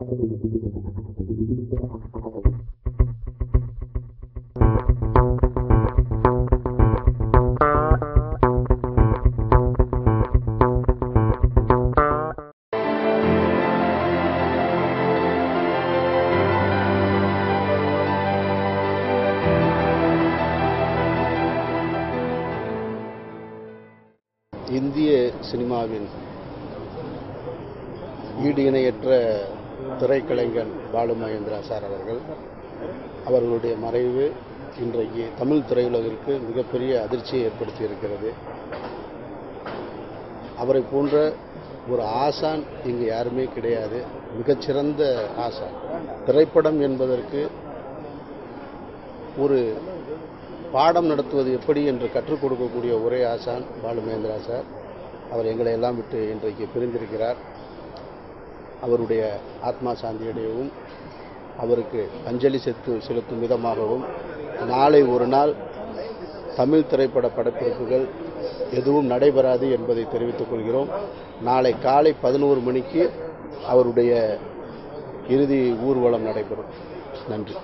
இந்திய சினிமாவின் ஈடு இணையற்ற திரைக்கலைஞன் பாலு மகேந்திரா சார் அவர்களுடைய மறைவு இன்றைக்கு தமிழ் திரையுலகிற்கு மிகப்பெரிய அதிர்ச்சியை ஏற்படுத்தி இருக்கிறது. அவரை போன்ற ஒரு ஆசான் இங்கு யாருமே கிடையாது. மிகச்சிறந்த ஆசான். திரைப்படம் என்பதற்கு ஒரு பாடம் நடத்துவது எப்படி என்று கற்றுக் கொடுக்கக்கூடிய ஒரே ஆசான் பாலு மகேந்திரா சார். அவர் எங்களை எல்லாம் விட்டு இன்றைக்கு பிரிந்திருக்கிறார். அவருடைய ஆத்மா சாந்தியடையவும் அவருக்கு அஞ்சலி செலுத்தும் விதமாகவும் நாளை ஒரு நாள் தமிழ் திரைப்பட படப்பிடிப்புகள் எதுவும் நடைபெறாது என்பதை தெரிவித்துக் கொள்கிறோம். நாளை காலை 11 மணிக்கு அவருடைய இறுதி ஊர்வலம் நடைபெறும். நன்றி.